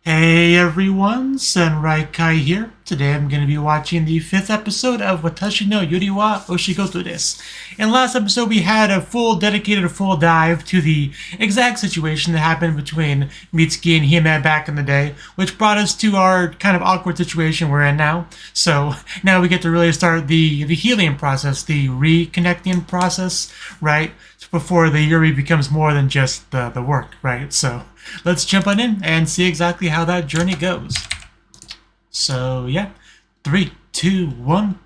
Hey everyone, Senrai Kai here. Today I'm going to be watching the 5th episode of Watashi no Yuri wa Oshigoto desu. In last episode we had a dedicated full dive to the exact situation that happened between Mitsuki and Hime back in the day, which brought us to our kind of awkward situation we're in now. So now we get to really start the healing process, the reconnecting process, right? Before the Yuri becomes more than just the work, right? So let's jump on in and see exactly how that journey goes. So yeah, 3, 2, 1.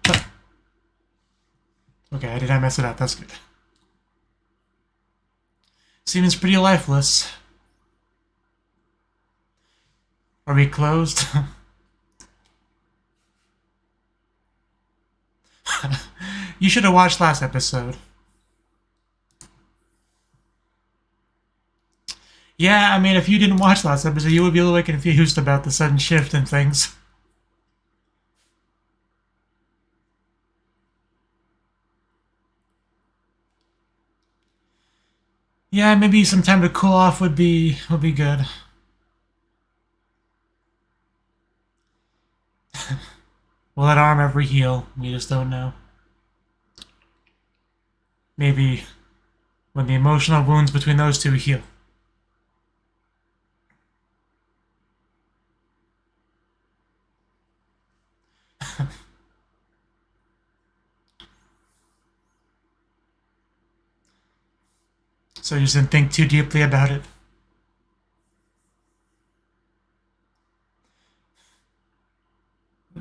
Okay, I did not mess it up. That's good. Seems pretty lifeless. Are we closed? You should have watched last episode. Yeah, I mean, if you didn't watch last episode, you would be a little bit confused about the sudden shift and things. Yeah, maybe some time to cool off would be good. Will that arm ever heal? We just don't know. Maybe when the emotional wounds between those two heal. So you just didn't think too deeply about it.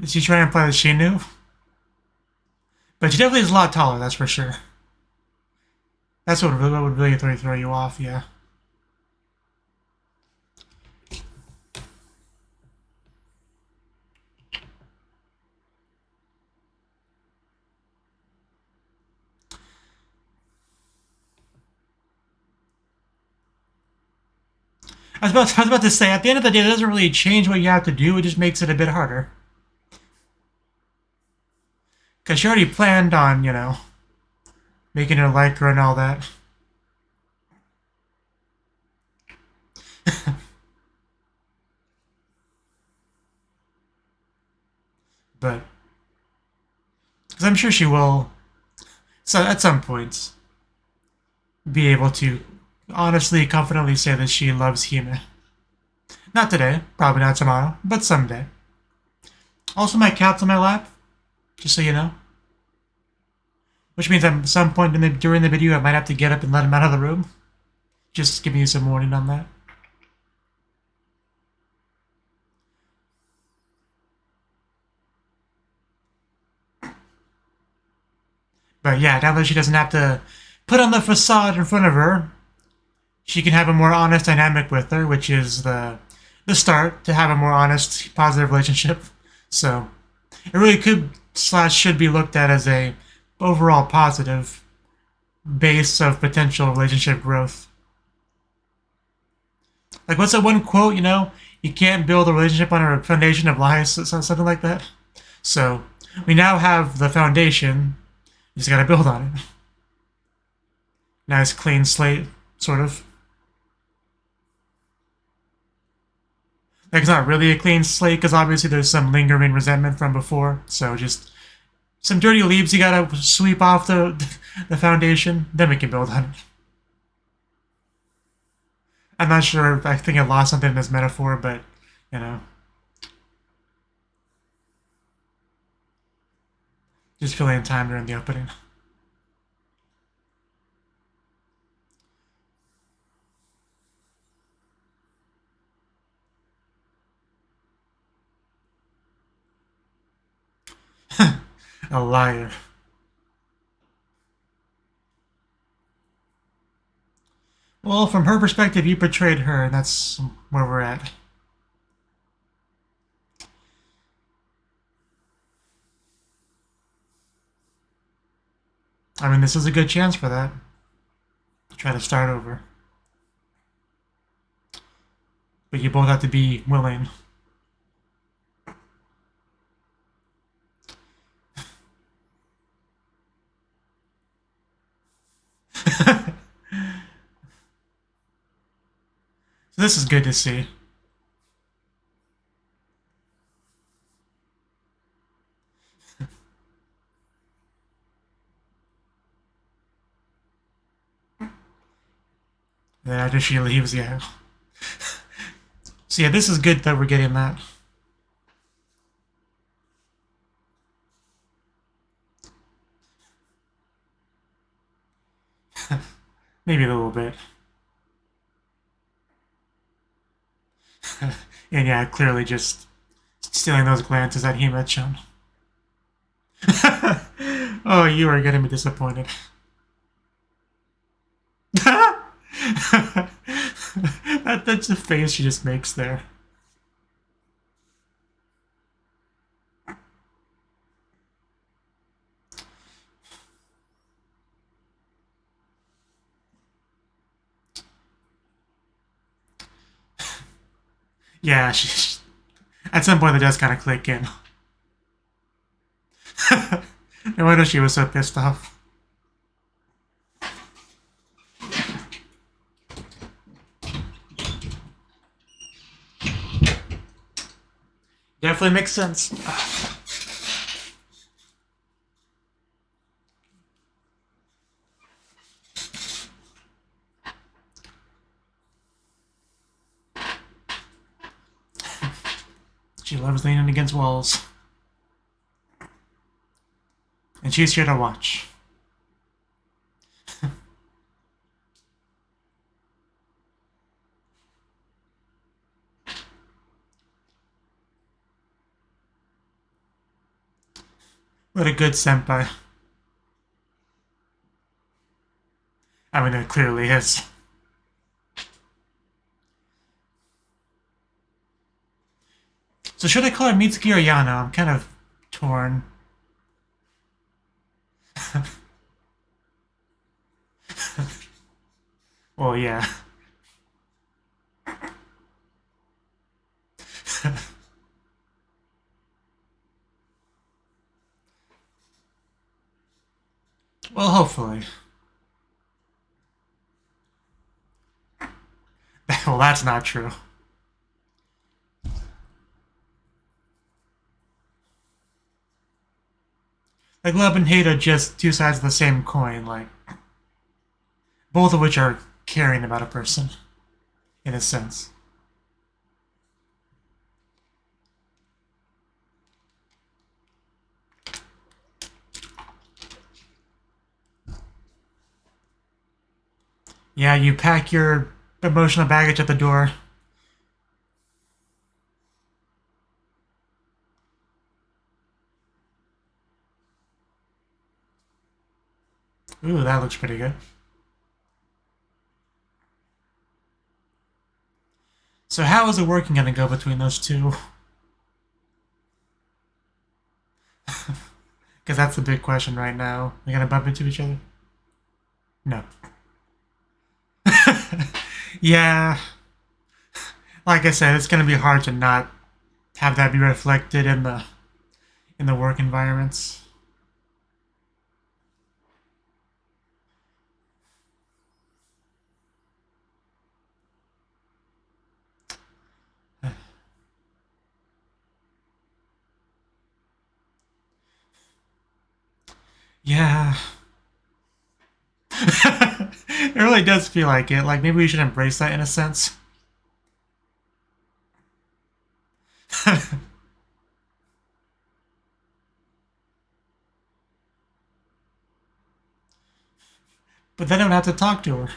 Is she trying to imply that she knew? But she definitely is a lot taller, that's for sure. That's what would really throw you off, yeah. I was about to say, at the end of the day, it doesn't really change what you have to do, it just makes it a bit harder. Because she already planned on, making her like her and all that. But, because I'm sure she will, so at some point, be able to honestly, confidently say that she loves Hime. Not today, probably not tomorrow, but someday. Also, my cat's on my lap, just so you know. Which means at some point during the video, I might have to get up and let him out of the room. Just giving you some warning on that. But yeah, now that she doesn't have to put on the facade in front of her, she can have a more honest dynamic with her, which is the start to have a more honest, positive relationship. So it really could / should be looked at as a overall positive base of potential relationship growth. Like, what's that one quote, You can't build a relationship on a foundation of lies, something like that. So, we now have the foundation, you just gotta build on it. Nice clean slate, sort of. Like, it's not really a clean slate, because obviously there's some lingering resentment from before, so just some dirty leaves you gotta sweep off the foundation, then we can build on it. I'm not sure if I think I lost something in this metaphor, but, you know, just filling in time during the opening. A liar. Well, from her perspective, you betrayed her, and that's where we're at. I mean, this is a good chance for that. Try to start over. But you both have to be willing. So this is good to see. then after she leaves, yeah. So yeah, this is good that we're getting that. Maybe a little bit. And yeah, clearly just stealing those glances at Hima-chan. Oh, you are gonna be disappointed. That's the face she just makes there. Yeah, at some point it does kind of click in. No wonder she was so pissed off. Definitely makes sense. She loves leaning against walls. And she's here to watch. What a good senpai. I mean, it clearly is. So should I call her Mitsuki or Yano? I'm kind of torn. Well, yeah. Well, hopefully. Well, that's not true. Like, love and hate are just two sides of the same coin, like, both of which are caring about a person, in a sense. Yeah, you pack your emotional baggage at the door. Ooh, that looks pretty good. So how is the working gonna go between those two? Because that's the big question right now. They're gonna bump into each other? No. Yeah. Like I said, it's gonna be hard to not have that be reflected in the work environments. Yeah. It really does feel like it. Like, maybe we should embrace that in a sense. But then I don't have to talk to her.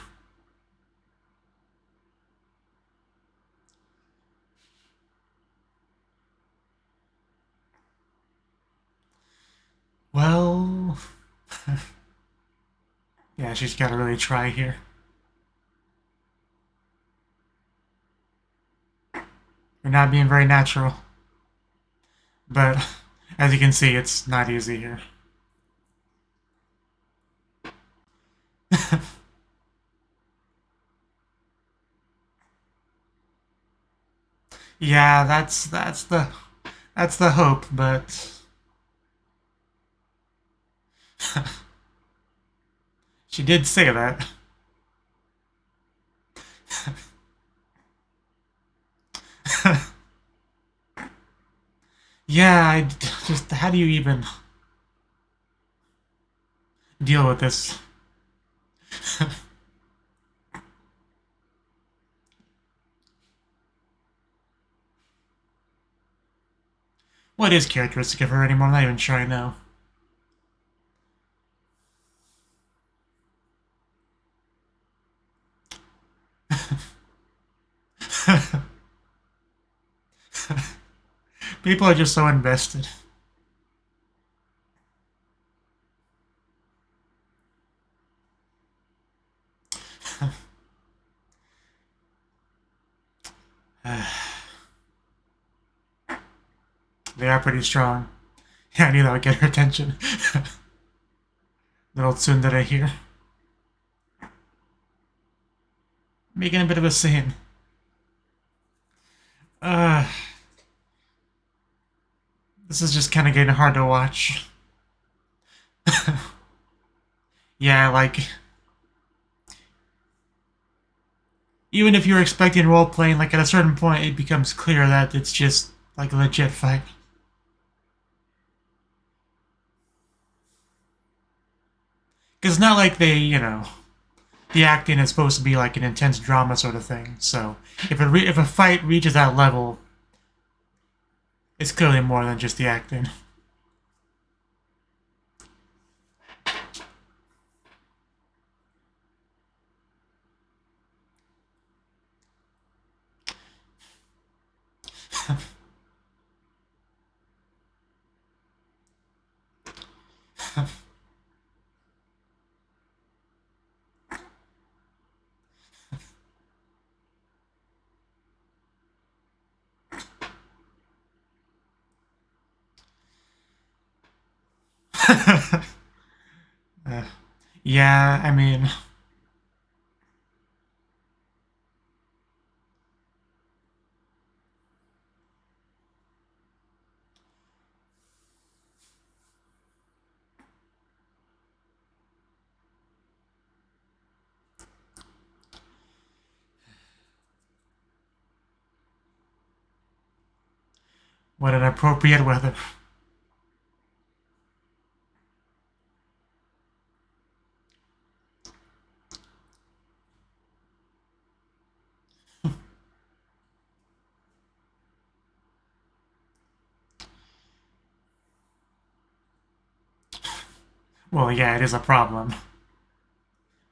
Well... yeah, she's gotta really try here. You're not being very natural. But, as you can see, it's not easy here. Yeah, that's the hope, but she did say that. Yeah, just how do you even deal with this? What is characteristic of her anymore? I'm not even sure I know. People are just so invested. They are pretty strong. Yeah, I knew that would get her attention. Little tsundere here. Making a bit of a scene. This is just kind of getting hard to watch. Yeah, like... Even if you're expecting role-playing, like at a certain point it becomes clear that it's just like a legit fight. Because it's not like they, the acting is supposed to be like an intense drama sort of thing. So if a fight reaches that level, it's clearly more than just the acting. Yeah, I mean... What an appropriate weather. Well, yeah, it is a problem.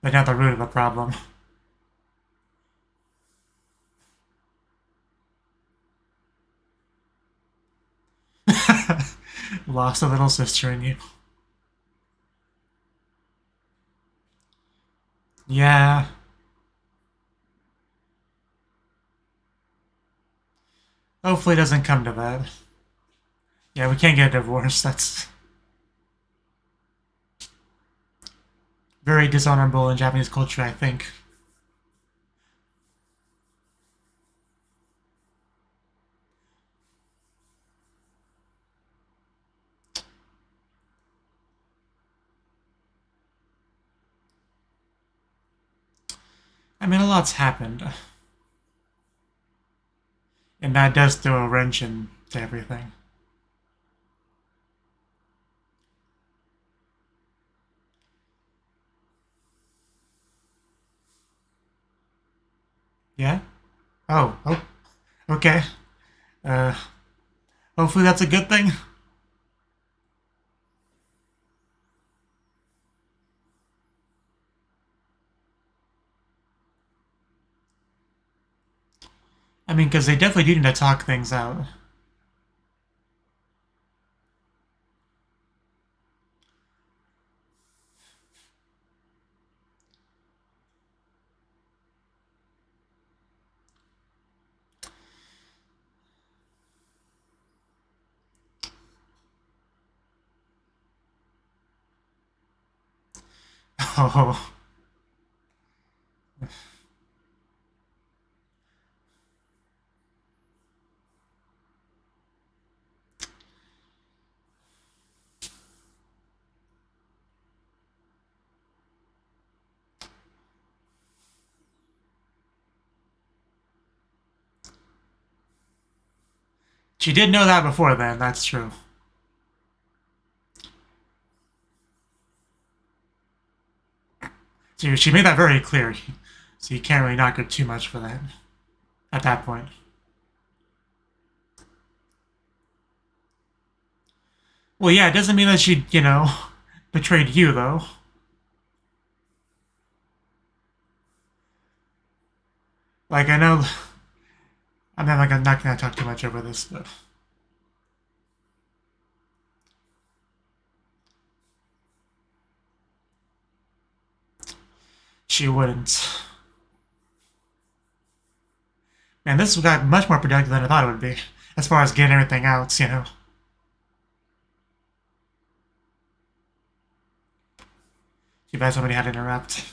But not the root of the problem. Lost a little sister in you. Yeah. Hopefully it doesn't come to that. Yeah, we can't get a divorce. That's very dishonorable in Japanese culture, I think. I mean, a lot's happened. And that does throw a wrench into everything. Yeah? Oh, okay. Uh, Hopefully that's a good thing. I mean, because they definitely do need to talk things out. Oh. She did know that before then, that's true. So she made that very clear. So you can't really knock her too much for that at that point. Well, yeah, it doesn't mean that she, betrayed you, though. Like, I know... I'm not gonna talk too much over this, but... She wouldn't. Man, this got much more productive than I thought it would be. As far as getting everything out, Too bad somebody had to interrupt.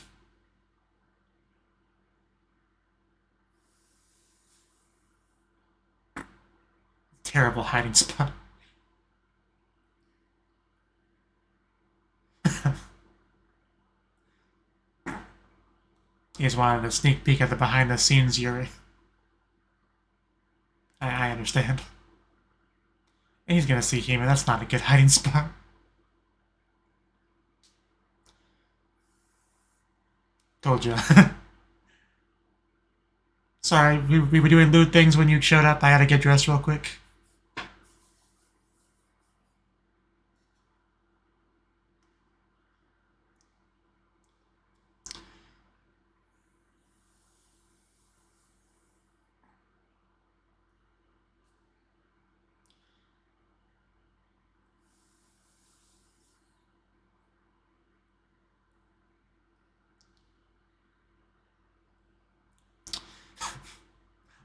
Terrible hiding spot. He just wanted a sneak peek at the behind-the-scenes Yuri. I understand. And he's gonna see Hima. That's not a good hiding spot. Told you. Sorry, we were doing lewd things when you showed up. I had to get dressed real quick.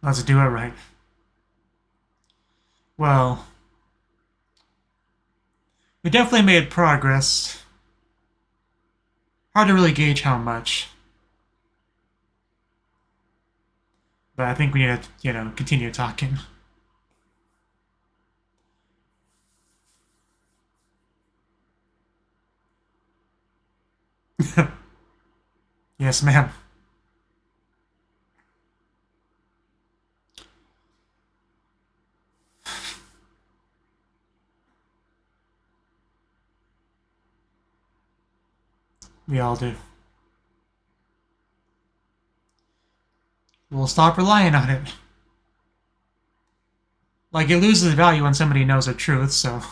Let's do it right. Well, we definitely made progress. Hard to really gauge how much. But I think we need to, continue talking. Yes, ma'am. We all do. We'll stop relying on it. Like, it loses value when somebody knows the truth, so...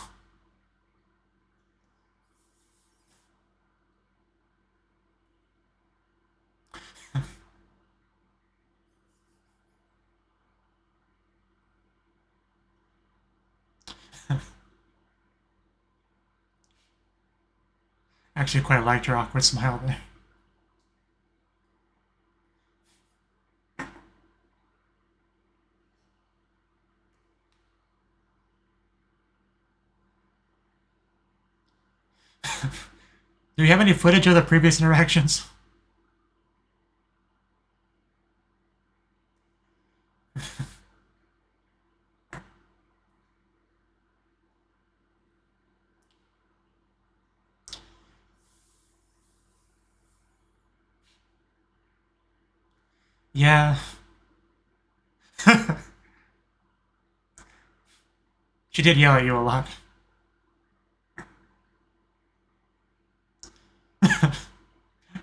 Actually quite liked your awkward smile there. Do we have any footage of the previous interactions? Yeah. She did yell at you a lot. I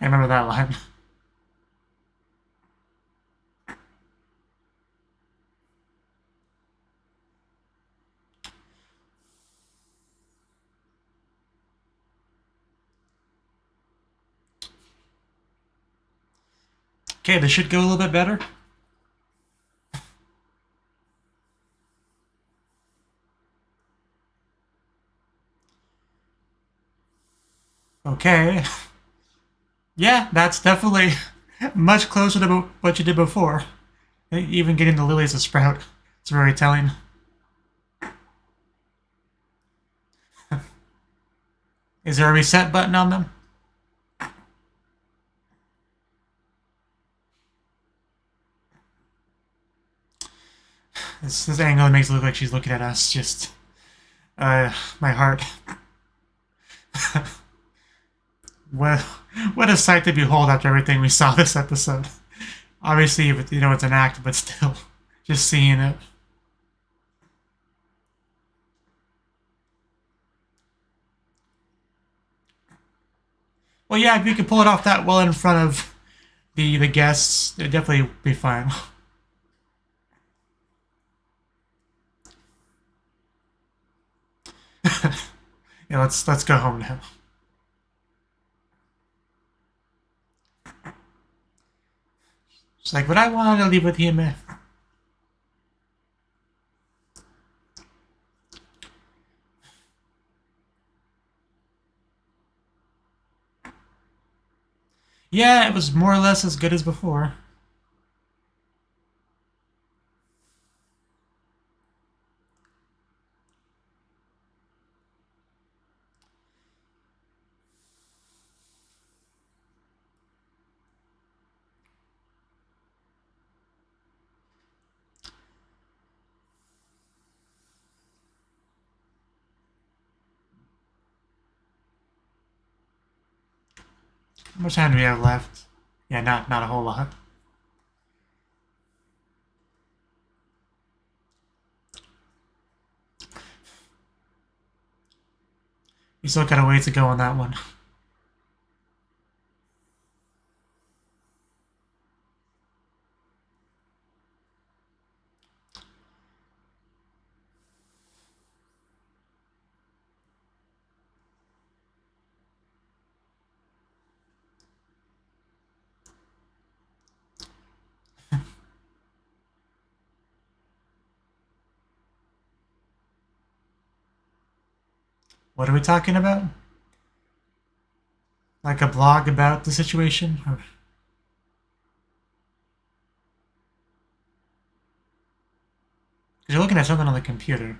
remember that line. Okay, this should go a little bit better. Okay. Yeah, that's definitely much closer to what you did before. Even getting the lilies to sprout. It's very telling. Is there a reset button on them? This angle makes it look like she's looking at us. Just, my heart. What a sight to behold after everything we saw this episode. Obviously, it's an act, but still, just seeing it. Well, yeah, if you could pull it off that well in front of the guests, it'd definitely be fine. Yeah, let's go home now. It's like, but I wanted to leave with him. Yeah, it was more or less as good as before. How much time do we have left? Yeah, not a whole lot. We still got a ways to go on that one. What are we talking about? Like a blog about the situation? Or... You're looking at something on the computer.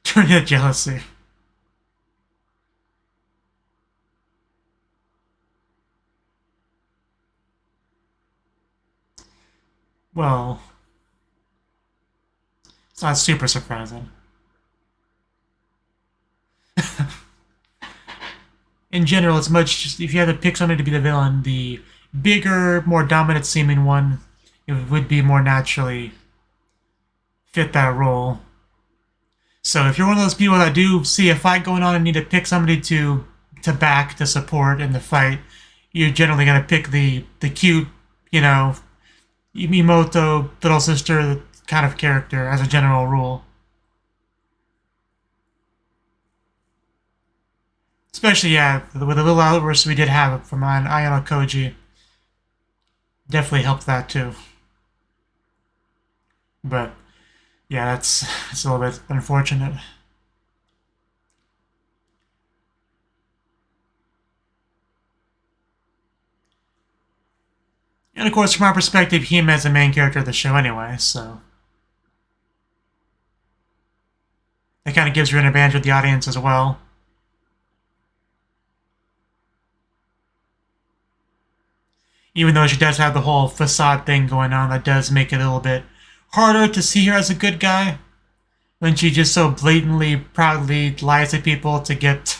Turn into jealousy. Well, it's not super surprising. In general, it's much just if you had to pick somebody to be the villain, the bigger, more dominant seeming one, it would be more naturally fit that role. So if you're one of those people that do see a fight going on and need to pick somebody to back, to support in the fight, you're generally gonna pick the cute, you know, Mimoto little sister kind of character as a general rule. Especially, yeah, with the little outbursts we did have from Ayano Koji. Definitely helped that too. But, yeah, that's a little bit unfortunate. And of course, from our perspective, Hime is the main character of the show anyway, so... It kind of gives her an advantage with the audience as well. Even though she does have the whole facade thing going on, that does make it a little bit harder to see her as a good guy. When she just so blatantly, proudly lies to people to get,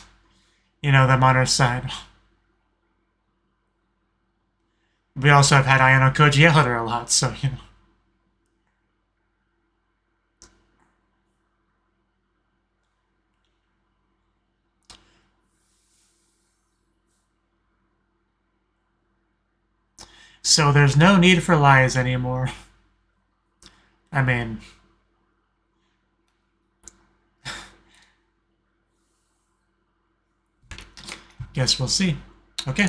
you know, them on her side. We also have had Ayano Koji yell at her a lot, so, you know. So there's no need for lies anymore. I mean... Guess we'll see. Okay.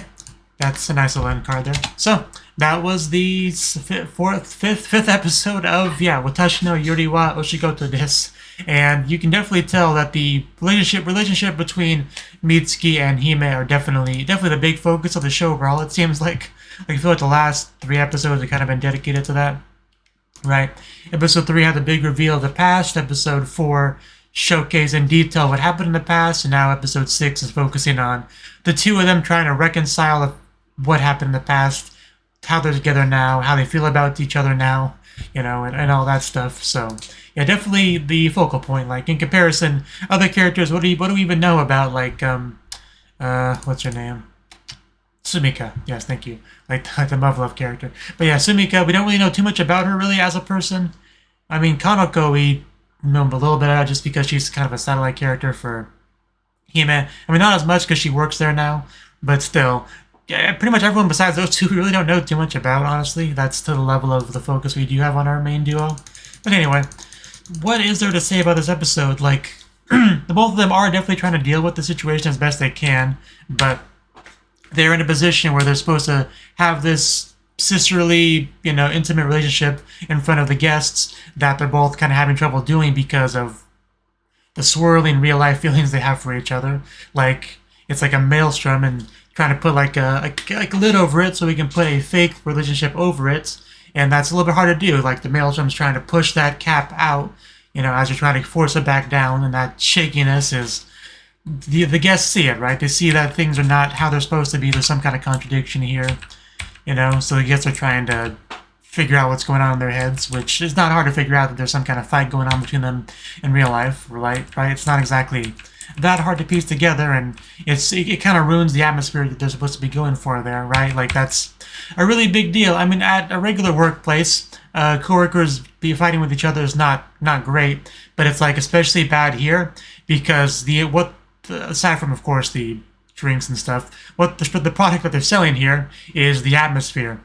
That's a nice little end card there. So, that was the fifth episode of, yeah, Watashi no Yuri wa Oshigoto desu. And you can definitely tell that the relationship between Mitsuki and Hime are definitely the big focus of the show overall. It seems like I feel like the last 3 episodes have kind of been dedicated to that. Right? Episode 3 had the big reveal of the past. Episode 4 showcased in detail what happened in the past. And now episode 6 is focusing on the two of them trying to reconcile what happened in the past, how they're together now, how they feel about each other now, you know, and all that stuff. So, yeah, definitely the focal point. Like, in comparison, other characters, what do we even know about, like, what's her name? Sumika. Yes, thank you. Like the Muv-Love character. But yeah, Sumika, we don't really know too much about her, really, as a person. I mean, Kanoko, we know a little bit about just because she's kind of a satellite character for Hime. I mean, not as much because she works there now, But still, yeah, pretty much everyone besides those two we really don't know too much about, honestly. That's to the level of the focus we do have on our main duo. But anyway, what is there to say about this episode? Like, the both of them are definitely trying to deal with the situation as best they can, but they're in a position where they're supposed to have this sisterly, intimate relationship in front of the guests that they're both kind of having trouble doing because of the swirling real-life feelings they have for each other. Like, it's like a maelstrom, and trying to put like a lid over it so we can put a fake relationship over it, and that's a little bit hard to do. Like, the maelstrom's trying to push that cap out, as you're trying to force it back down, and that shakiness is... The guests see it, right? They see that things are not how they're supposed to be. There's some kind of contradiction here, so the guests are trying to figure out what's going on in their heads, which is not hard to figure out that there's some kind of fight going on between them in real life, right? It's not exactly that hard to piece together, and it kind of ruins the atmosphere that they're supposed to be going for there, right? Like, that's a really big deal. I mean, at a regular workplace, coworkers be fighting with each other is not great, but it's like especially bad here because aside from, of course, the drinks and stuff, what the product that they're selling here is the atmosphere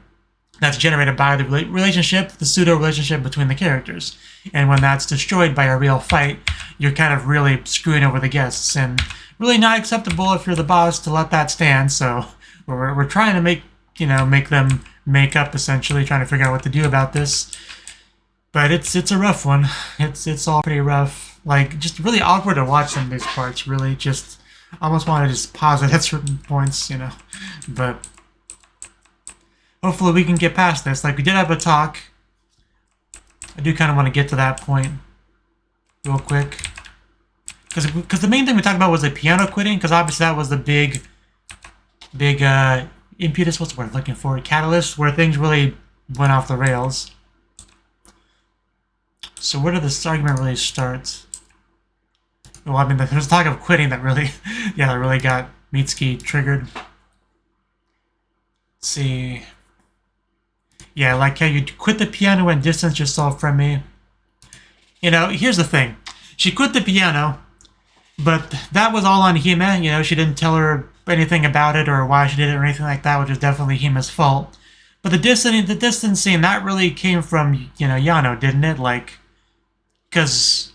that's generated by the relationship, the pseudo relationship between the characters. And when that's destroyed by a real fight, you're kind of really screwing over the guests, and really not acceptable if you're the boss to let that stand. So we're trying to make them make up, essentially, trying to figure out what to do about this. But it's a rough one. It's all pretty rough. Like, just really awkward to watch some of these parts, really. Just almost want to just pause it at certain points, But hopefully we can get past this. Like, we did have a talk. I do kind of want to get to that point real quick. Because the main thing we talked about was the piano quitting, because obviously that was the big impetus, what's the word I'm looking for? Catalyst, where things really went off the rails. So where did this argument really start? Well, I mean, there's talk of quitting that really, that really got Mitsuki triggered. Let's see. Yeah, like how you quit the piano and distance yourself from me. Here's the thing. She quit the piano, but that was all on Hime. She didn't tell her anything about it or why she did it or anything like that, which is definitely Hime's fault. But the distancing, that really came from, Yano, didn't it? Like, because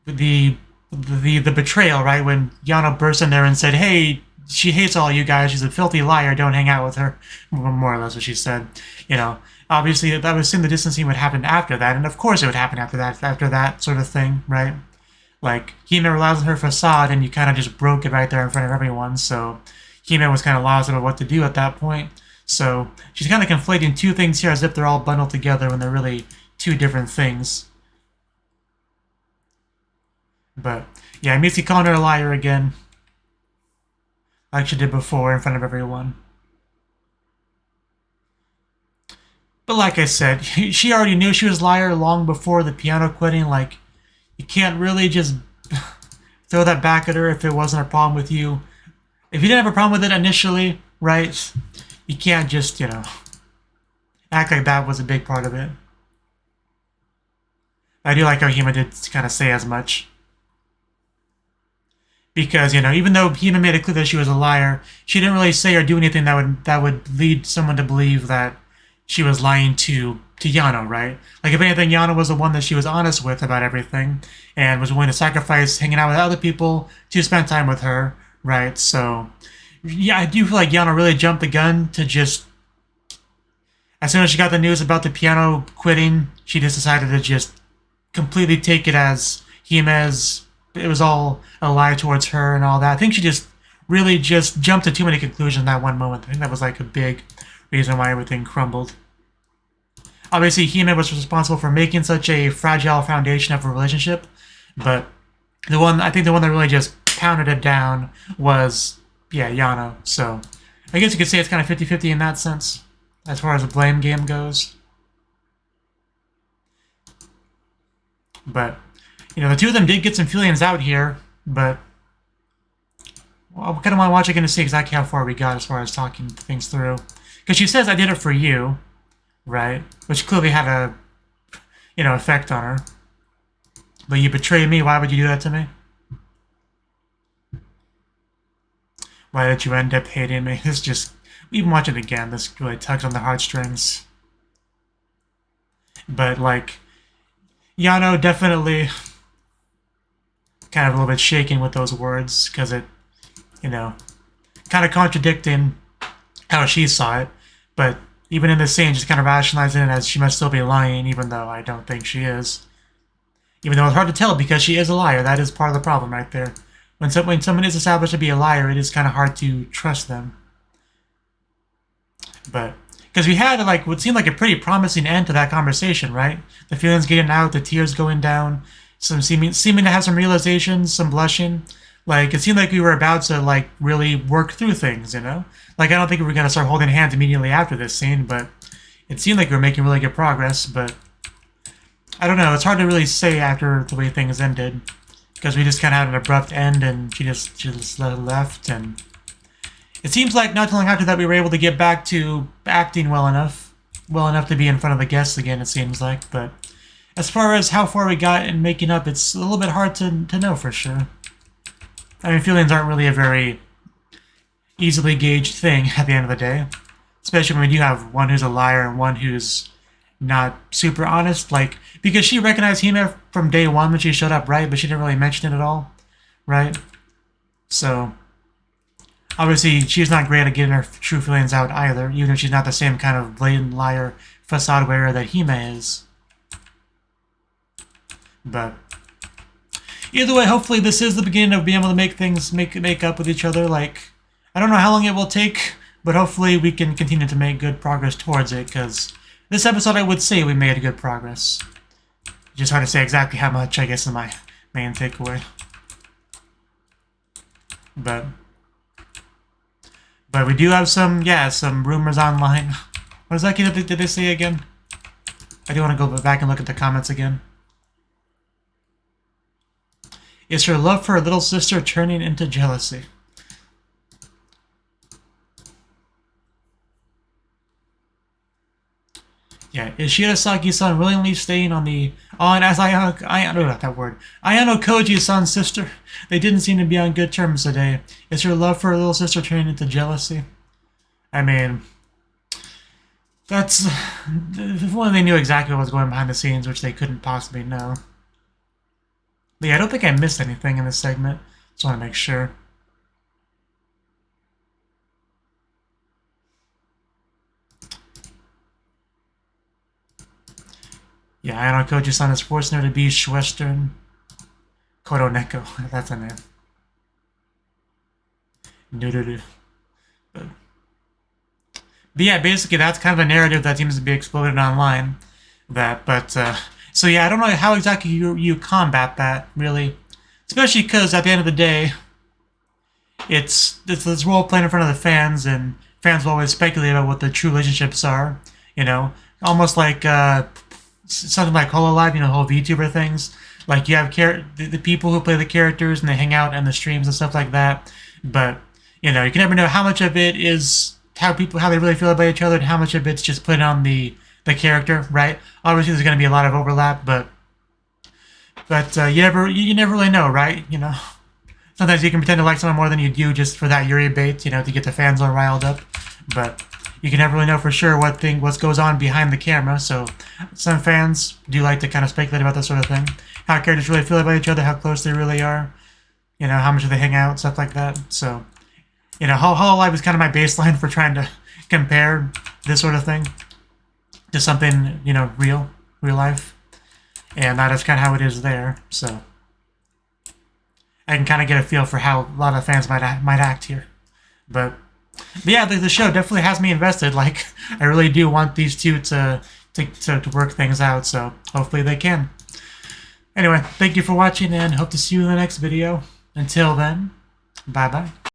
the betrayal, right? When Yano burst in there and said, hey, she hates all you guys, she's a filthy liar, don't hang out with her. More or less what she said. Obviously, I would assume the distancing would happen after that, and of course it would happen after that sort of thing, right? Like, Hime relies on her facade, and you kind of just broke it right there in front of everyone, so Hime was kind of lost about what to do at that point. So she's kind of conflating two things here as if they're all bundled together when they're really two different things. But, yeah, Mitsuki calling her a liar again, like she did before in front of everyone. But like I said, she already knew she was a liar long before the piano quitting. Like, you can't really just throw that back at her if it wasn't a problem with you. If you didn't have a problem with it initially, right, you can't just, act like that was a big part of it. I do like how Hime did kind of say as much. Because, even though Hime made it clear that she was a liar, she didn't really say or do anything that would lead someone to believe that she was lying to Yano, right? Like, if anything, Yano was the one that she was honest with about everything, and was willing to sacrifice hanging out with other people to spend time with her, right? So, yeah, I do feel like Yano really jumped the gun to just... As soon as she got the news about the piano quitting, she just decided to just completely take it as Hime's... It was all a lie towards her and all that. I think she just really just jumped to too many conclusions in that one moment. I think that was like a big reason why everything crumbled. Obviously, Hime was responsible for making such a fragile foundation of a relationship, but I think the one that really just pounded it down was, Yano. So, I guess you could say it's kind of 50-50 in that sense, as far as the blame game goes. But, the two of them did get some feelings out here, but I kind of want to watch again to see exactly how far we got as far as talking things through. Because she says, I did it for you, right? Which clearly had a, effect on her. But you betrayed me, why would you do that to me? Why did you end up hating me? This just, even watching it again, this really tugs on the heartstrings. But, like, Yano definitely kind of a little bit shaken with those words, because it, you know, kind of contradicting how she saw it, but even in this scene, just kind of rationalizing it as she must still be lying, even though I don't think she is. Even though it's hard to tell because she is a liar, that is part of the problem right there. When someone is established to be a liar, it is kind of hard to trust them. But, because we had, like, what seemed like a pretty promising end to that conversation, right? The feelings getting out, the tears going down, some seeming to have some realizations, some blushing. Like, it seemed like we were about to, like, really work through things, you know? Like, I don't think we were going to start holding hands immediately after this scene, but it seemed like we were making really good progress, but I don't know, it's hard to really say after the way things ended, because we just kind of had an abrupt end, and she just left, and it seems like not too long after that we were able to get back to acting well enough to be in front of the guests again, it seems like, but as far as how far we got in making up, it's a little bit hard to know for sure. I mean, feelings aren't really a very easily gauged thing at the end of the day, especially when we do have one who's a liar and one who's not super honest, like, because she recognized Hime from day one when she showed up, right, but she didn't really mention it at all, right? So, obviously, she's not great at getting her true feelings out either, even if she's not the same kind of blatant liar facade wearer that Hime is. But either way, hopefully this is the beginning of being able to make things make up with each other. Like, I don't know how long it will take, but hopefully we can continue to make good progress towards it, because this episode I would say we made good progress. Just hard to say exactly how much, I guess, is my main takeaway. But we do have some rumors online. What is that did they say again? I do want to go back and look at the comments again. Is her love for her little sister turning into jealousy? Yeah, is Shirasaki-san willingly staying on as Ayano Koji-san's sister? They didn't seem to be on good terms today. Is her love for her little sister turning into jealousy? I mean, that's if only they knew exactly what was going behind the scenes, which they couldn't possibly know. But yeah, I don't think I missed anything in this segment. Just want to make sure. Yeah, Ayano Koji-san is forcing her to be Western. Koroneko, that's a name. Nururu. But yeah, basically that's kind of a narrative that seems to be exploded online. So yeah, I don't know how exactly you combat that, really. Especially because at the end of the day, it's this role playing in front of the fans, and fans will always speculate about what the true relationships are, you know? Almost like something like Hololive, you know, whole VTuber things. Like, you have the people who play the characters, and they hang out in the streams and stuff like that. But, you know, you can never know how much of it is how they really feel about each other, and how much of it's just put on the character, right? Obviously, there's going to be a lot of overlap, but you never really know, right? You know, sometimes you can pretend to like someone more than you do just for that Yuri bait, you know, to get the fans all riled up. But you can never really know for sure what goes on behind the camera. So some fans do like to kind of speculate about that sort of thing, how characters really feel about each other, how close they really are, you know, how much do they hang out, stuff like that. So, you know, Hololive is kind of my baseline for trying to compare this sort of thing to something, you know, real life, and that is kind of how it is there. So I can kind of get a feel for how a lot of fans might act here. But yeah, the show definitely has me invested. Like, I really do want these two to work things out. So hopefully they can. Anyway, thank you for watching, and hope to see you in the next video. Until then, bye bye.